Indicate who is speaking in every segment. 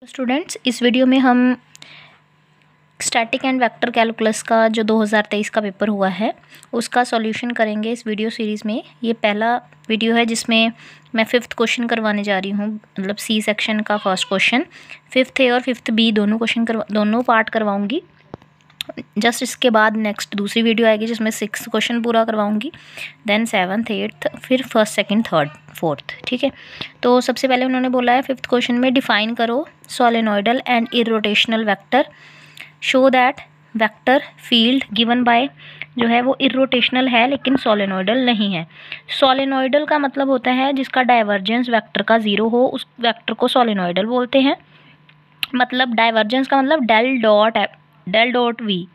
Speaker 1: Students, इस video में हम स्टैटिक एंड वेक्टर कैलकुलस का जो 2023 का पेपर हुआ है उसका सॉल्यूशन करेंगे इस वीडियो सीरीज़ में। ये पहला वीडियो है जिसमें मैं 5th क्वेश्चन करवाने जा रही हूँ, मतलब सी सेक्शन का फर्स्ट क्वेश्चन। 5th ए और 5th बी दोनों पार्ट करवाऊँगी। जस्ट इसके बाद नेक्स्ट दूसरी वीडियो आएगी जिसमें 6th क्वेश्चन पूरा करवाऊँगी, देन 7th 8th, फिर 1st 2nd 3rd 4th। ठीक है, तो सबसे पहले उन्होंने बोला है 5th क्वेश्चन में डिफाइन करो solenoidal and irrotational vector, show that vector field given by, जो है वो इरोटेशनल है लेकिन सोलेनोइडल नहीं है। सोलेनोइडल का मतलब होता है जिसका डाइवर्जेंस वेक्टर का 0 हो, उस वेक्टर को सोलेनोइडल बोलते हैं। मतलब डाइवर्जेंस का मतलब डेल डॉट वी,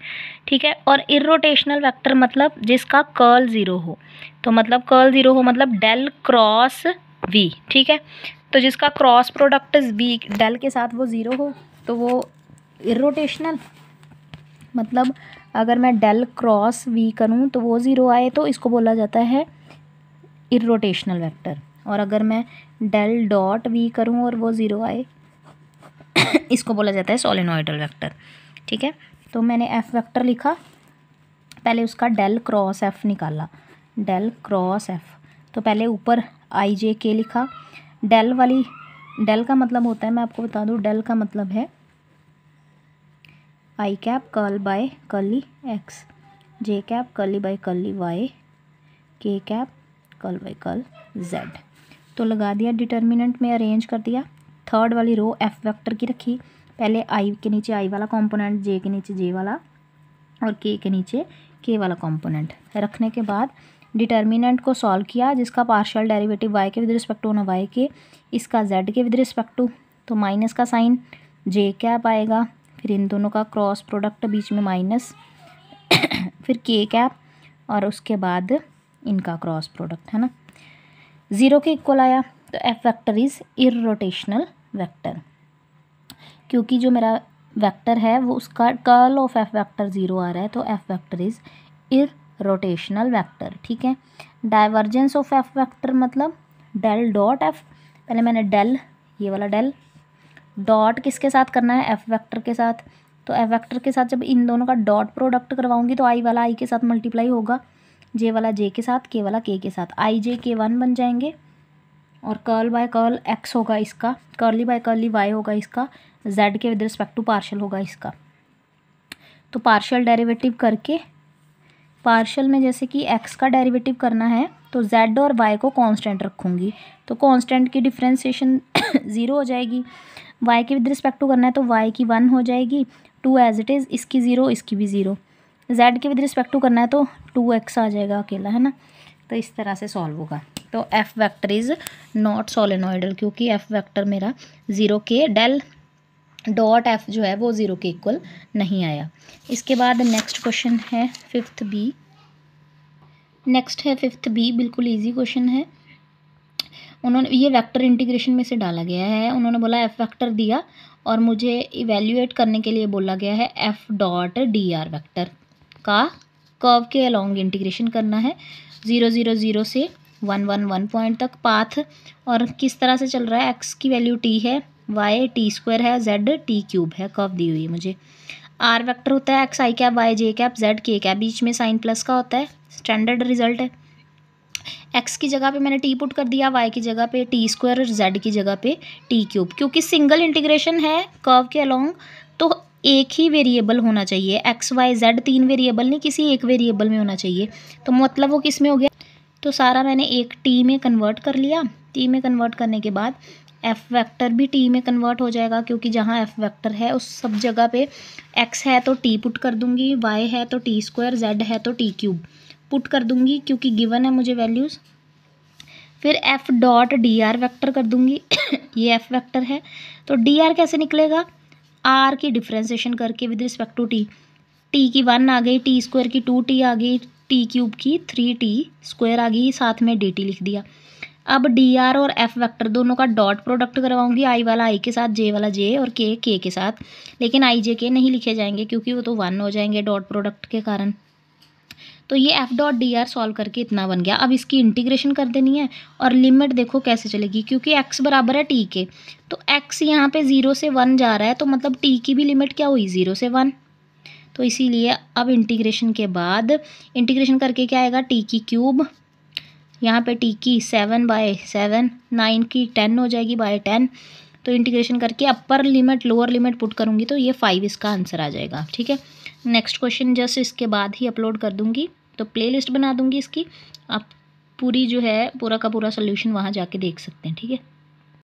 Speaker 1: ठीक है। और इरोटेशनल वेक्टर मतलब जिसका कर्ल 0 हो, तो मतलब कर्ल 0 हो मतलब डेल क्रॉस वी, ठीक है। तो जिसका क्रॉस प्रोडक्ट वी डेल के साथ वो 0 हो तो वो इरोटेशनल, मतलब अगर मैं डेल क्रॉस वी करूँ तो वो 0 आए तो इसको बोला जाता है इरोटेशनल वेक्टर। और अगर मैं डेल डॉट वी करूँ और वो 0 आए इसको बोला जाता है सोलेनोइडल वेक्टर, ठीक है। तो मैंने एफ वेक्टर लिखा, पहले उसका डेल क्रॉस एफ निकाला, डेल क्रॉस एफ। तो पहले ऊपर आई जे के लिखा, डेल का मतलब होता है, मैं आपको बता दूं, डेल का मतलब है I cap curl by curly X, J cap curly by curly Y, K cap curl by curl Z. तो लगा दिया, डिटर्मिनेंट में अरेंज कर दिया। थर्ड वाली रो एफ वेक्टर की रखी, पहले आई के नीचे आई वाला कंपोनेंट, जे के नीचे जे वाला और के नीचे के वाला कंपोनेंट रखने के बाद डिटर्मिनेंट को सॉल्व किया, जिसका पार्शियल डेरिवेटिव वाई के विद रिस्पेक्ट टू होना वाई के, इसका जेड के विद रिस्पेक्ट टू, तो माइनस का साइन जे कैप आएगा, फिर इन दोनों का क्रॉस प्रोडक्ट बीच में माइनस फिर के कैप और उसके बाद इनका क्रॉस प्रोडक्ट, है ना, 0 के इक्वल आया। तो F vector is irrotational vector, क्योंकि जो मेरा वेक्टर है वो उसका कर्ल ऑफ एफ वेक्टर 0 आ रहा है, तो F vector is irrotational vector, ठीक है। डाइवर्जेंस ऑफ एफ वेक्टर मतलब डेल डॉट एफ, पहले मैंने डेल, ये वाला डेल डॉट किसके साथ करना है, एफ वेक्टर के साथ। तो एफ वेक्टर के साथ जब इन दोनों का डॉट प्रोडक्ट करवाऊंगी तो आई वाला आई के साथ मल्टीप्लाई होगा, जे वाला जे के साथ, के वाला के साथ, आई जे के 1 बन जाएंगे, और कर्ल बाय कर्ल एक्स होगा इसका, कर्ली बाय कर्ली वाई होगा इसका, जेड के विद रिस्पेक्ट टू पार्शियल होगा इसका। तो पार्शियल डेरिवेटिव करके, पार्शियल में जैसे कि एक्स का डेरिवेटिव करना है तो जेड और वाई को कांस्टेंट रखूँगी, तो कांस्टेंट की डिफ्रेंसिएशन 0 हो जाएगी। वाई के विद रिस्पेक्ट टू करना है तो वाई की 1 हो जाएगी, 2 एज इट इज़, इसकी 0, इसकी भी 0। जेड के विद रिस्पेक्ट टू करना है तो 2x आ जाएगा अकेला, है ना। तो इस तरह से सॉल्व होगा। तो F vector is not solenoidal, क्योंकि एफ वेक्टर मेरा 0 के डेल डॉट एफ जो है वो 0 के इक्वल नहीं आया। इसके बाद नेक्स्ट क्वेश्चन है 5th बी। नेक्स्ट है 5th बी, बिल्कुल इजी क्वेश्चन है। उन्होंने ये वेक्टर इंटीग्रेशन में से डाला गया है। उन्होंने बोला एफ वेक्टर दिया और मुझे इवेल्युएट करने के लिए बोला गया है F dot D R vector का कर्व के अलॉन्ग इंटीग्रेशन करना है, 0 0 0 से 1 1 1 पॉइंट तक पाथ। और किस तरह से चल रहा है, एक्स की वैल्यू टी है, वाई टी स्क्वायर है, जेड टी क्यूब है, कर्व दी हुई है मुझे। आर वेक्टर होता है एक्स आई कैप वाई जे कैप जेड के कैप, बीच में साइन प्लस का होता है, स्टैंडर्ड रिजल्ट है। एक्स की जगह पे मैंने टी पुट कर दिया, वाई की जगह पे टी स्क्वायर और जेड की जगह पे टी क्यूब। क्योंकि सिंगल इंटीग्रेशन है कर्व के अलॉन्ग तो एक ही वेरिएबल होना चाहिए, एक्स वाई जेड 3 वेरिएबल नहीं, किसी एक वेरिएबल में होना चाहिए। तो मतलब वो किस में हो गया, तो सारा मैंने एक टी में कन्वर्ट कर लिया। टी में कन्वर्ट करने के बाद एफ वेक्टर भी टी में कन्वर्ट हो जाएगा, क्योंकि जहाँ एफ वेक्टर है उस सब जगह पे एक्स है तो टी पुट कर दूंगी, वाई है तो टी स्क्वायर, जेड है तो टी क्यूब पुट कर दूंगी क्योंकि गिवन है मुझे वैल्यूज़। फिर F dot D R vector कर दूंगी ये एफ वेक्टर है, तो डी आर कैसे निकलेगा, आर की डिफ्रेंसिएशन करके with respect to T, T की 1 आ गई, टी स्क्वायर की 2t आ गई, टी क्यूब की 3t स्क्वायर आ गई, साथ में dt लिख दिया। अब डी आर और एफ वेक्टर दोनों का डॉट प्रोडक्ट करवाऊंगी, आई वाला आई के साथ, जे वाला जे और के के साथ, लेकिन आई जे के नहीं लिखे जाएंगे क्योंकि वो तो 1 हो जाएंगे डॉट प्रोडक्ट के कारण। तो ये F dot D R solve करके इतना बन गया। अब इसकी इंटीग्रेशन कर देनी है और लिमिट देखो कैसे चलेगी, क्योंकि एक्स बराबर है टी के, तो एक्स यहाँ पे 0 से 1 जा रहा है, तो मतलब टी की भी लिमिट क्या हुई 0 से 1। तो इसीलिए अब इंटीग्रेशन के बाद इंटीग्रेशन करके क्या आएगा, टी की क्यूब, यहाँ पे टी की 7/7, 9 की 10 हो जाएगी बाय 10। तो इंटीग्रेशन करके upper limit lower limit put करूँगी तो ये 5 इसका आंसर आ जाएगा। ठीक है, नेक्स्ट क्वेश्चन जस्ट इसके बाद ही अपलोड कर दूँगी, तो प्लेलिस्ट बना दूँगी इसकी, आप पूरी जो है पूरा का पूरा सोल्यूशन वहाँ जाके देख सकते हैं। ठीक है।